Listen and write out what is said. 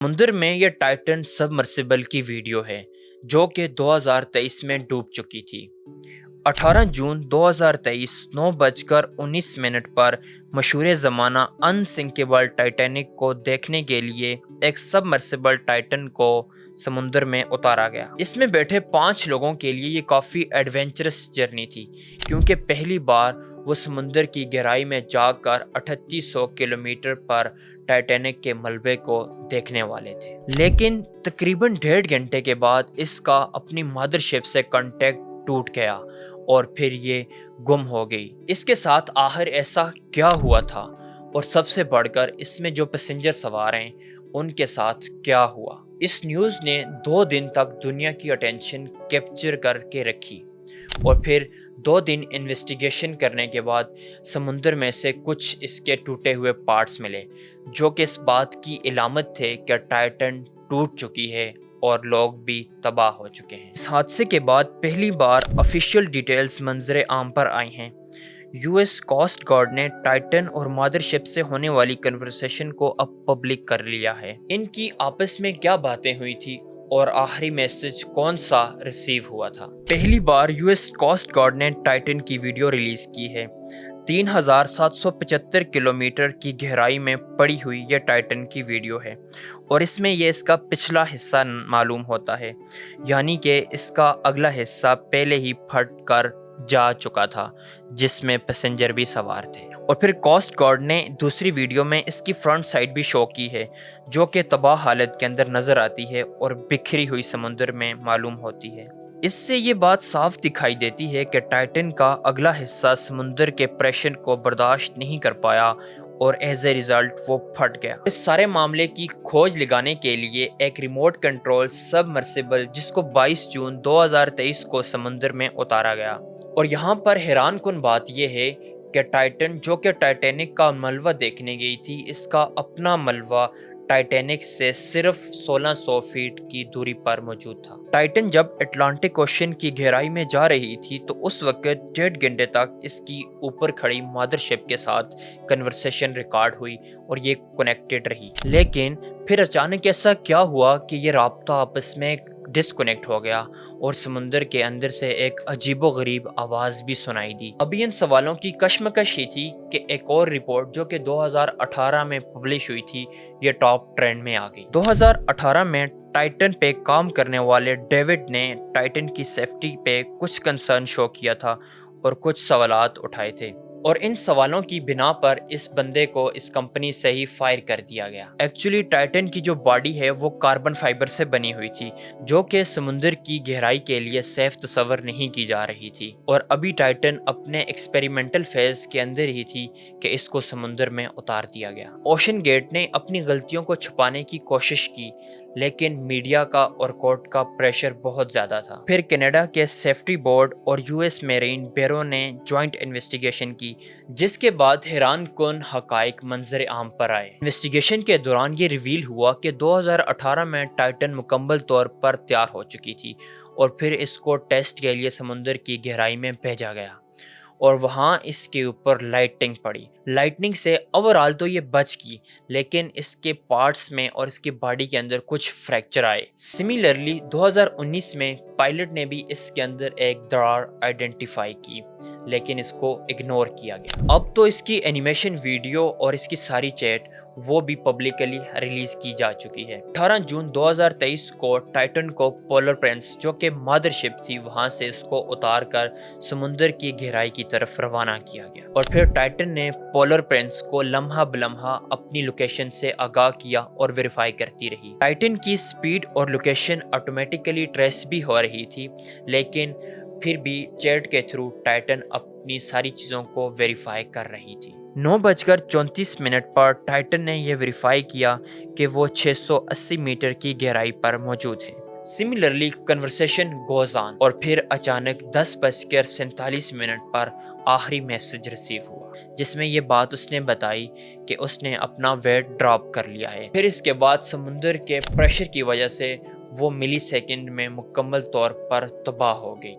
समुंदर में ये टाइटन सबमर्सिबल की वीडियो है जो कि 2023 में डूब चुकी थी। 18 जून 2023 9:19 पर मशहूर ज़माना अनसिंकेबल टाइटैनिक को देखने के लिए एक सबमर्सिबल टाइटन को समुंदर में उतारा गया। इसमें बैठे 5 लोगों के लिए ये काफ़ी एडवेंचरस जर्नी थी, क्योंकि पहली बार वो समुंदर की गहराई में जाकर 3800 किलोमीटर पर टाइटैनिक के मलबे को देखने वाले थे। लेकिन तकरीबन 1.5 घंटे के बाद इसका अपनी मदरशिप से कांटेक्ट टूट गया और फिर ये गुम हो गई। इसके साथ आखिर ऐसा क्या हुआ था, और सबसे बढ़कर इसमें जो पैसेंजर सवार हैं उनके साथ क्या हुआ। इस न्यूज़ ने 2 दिन तक दुनिया की अटेंशन कैप्चर करके रखी, और फिर 2 दिन इन्वेस्टिगेशन करने के बाद समुंदर में से कुछ इसके टूटे हुए पार्ट्स मिले, जो कि इस बात की इलामत थे कि टाइटन टूट चुकी है और लोग भी तबाह हो चुके हैं। इस हादसे के बाद पहली बार ऑफिशियल डिटेल्स मंजर आम पर आई हैं। यूएस कोस्ट गार्ड ने टाइटन और मदरशिप से होने वाली कन्वर्सेशन को अब पब्लिक कर लिया है। इनकी आपस में क्या बातें हुई थी और आखिरी मैसेज कौन सा रिसीव हुआ था। पहली बार यूएस कोस्ट गार्ड ने टाइटन की वीडियो रिलीज की है। 3775 किलोमीटर की गहराई में पड़ी हुई यह टाइटन की वीडियो है, और इसमें यह इसका पिछला हिस्सा मालूम होता है, यानी कि इसका अगला हिस्सा पहले ही फट कर जा चुका था, जिसमें पैसेंजर भी सवार थे। और फिर कोस्ट गार्ड ने दूसरी वीडियो में इसकी फ्रंट साइड भी शो की है, जो कि तबाह हालत के अंदर नजर आती है और बिखरी हुई समुद्र में मालूम होती है। इससे ये बात साफ दिखाई देती है कि टाइटन का अगला हिस्सा समुद्र के प्रेशर को बर्दाश्त नहीं कर पाया और एज ए रिजल्ट वो फट गया। इस सारे मामले की खोज लगाने के लिए एक रिमोट कंट्रोल सबमर्सिबल जिसको 22 जून 2023 को समुद्र में उतारा गया। और यहाँ पर हैरान कुन बात यह है कि टाइटन, जो कि टाइटैनिक का मलबा देखने गई थी, इसका अपना मलबा टाइटैनिक से सिर्फ 1600 फीट की दूरी पर मौजूद था। टाइटन जब अटलांटिक ओशन की गहराई में जा रही थी तो उस वक्त 1.5 घंटे तक इसकी ऊपर खड़ी मदरशिप के साथ कन्वर्सेशन रिकॉर्ड हुई और ये कनेक्टेड रही। लेकिन फिर अचानक ऐसा क्या हुआ कि ये राब्ता आपस में डिस्कनेक्ट हो गया और समुंदर के अंदर से एक अजीबोगरीब आवाज़ भी सुनाई दी। अभी इन सवालों की कश्मकश ही थी कि एक और रिपोर्ट जो कि 2018 में पब्लिश हुई थी, ये टॉप ट्रेंड में आ गई। 2018 में टाइटन पे काम करने वाले डेविड ने टाइटन की सेफ्टी पे कुछ कंसर्न शो किया था और कुछ सवालात उठाए थे, और इन सवालों की बिना पर इस बंदे को इस कंपनी से ही फायर कर दिया गया। एक्चुअली टाइटन की जो बॉडी है वो कार्बन फाइबर से बनी हुई थी, जो कि समुद्र की गहराई के लिए सेफ तस्वर नहीं की जा रही थी, और अभी टाइटन अपने एक्सपेरिमेंटल फेज के अंदर ही थी कि इसको समुद्र में उतार दिया गया। ओशन गेट ने अपनी गलतियों को छुपाने की कोशिश की, लेकिन मीडिया का और कोर्ट का प्रेशर बहुत ज्यादा था। फिर कनाडा के सेफ्टी बोर्ड और यूएस मेरीन ब्यूरो ने जॉइंट इन्वेस्टिगेशन की, जिसके बाद हैरान कुन हकाइक मंजर आम पर आए। इन्वेस्टिगेशन के दौरान ये रिवील हुआ कि 2018 में टाइटन मुकम्मल तौर पर तैयार हो चुकी थी, और फिर इसको टेस्ट के लिए समुद्र की गहराई में भेजा गया, और वहाँ इसके ऊपर लाइटिंग पड़ी। लाइटनिंग से ओवरऑल तो ये बच गई, लेकिन इसके पार्ट्स में और इसकी बॉडी के अंदर कुछ फ्रैक्चर आए। सिमिलरली 2019 में पायलट ने भी इसके अंदर एक दरार आइडेंटिफाई की, लेकिन इसको इग्नोर किया गया। अब तो इसकी एनिमेशन वीडियो और इसकी सारी चैट वो भी पब्लिकली रिलीज की जा चुकी है। 18 जून 2023 को टाइटन को पोलर प्रिंस, जो कि मदरशिप थी, वहां से इसको उतार कर समुद्र की गहराई की तरफ रवाना किया गया, और फिर टाइटन ने पोलर प्रिंस को लम्हा बलम्हा अपनी लोकेशन से आगाह किया और वेरीफाई करती रही। टाइटन की स्पीड और लोकेशन ऑटोमेटिकली ट्रेस भी हो रही थी, लेकिन फिर भी चैट के थ्रू टाइटन अपनी सारी चीज़ों को वेरीफाई कर रही थी। 9:34 पर टाइटन ने यह वेरीफाई किया कि वो 680 मीटर की गहराई पर मौजूद है। सिमिलरली कन्वर्सेशन गोज ऑन, और फिर अचानक 10:47 पर आखिरी मैसेज रिसीव हुआ, जिसमें ये बात उसने बताई कि उसने अपना वेट ड्रॉप कर लिया है। फिर इसके बाद समुद्र के प्रेशर की वजह से वो मिली सेकेंड में मुकम्मल तौर पर तबाह हो गई।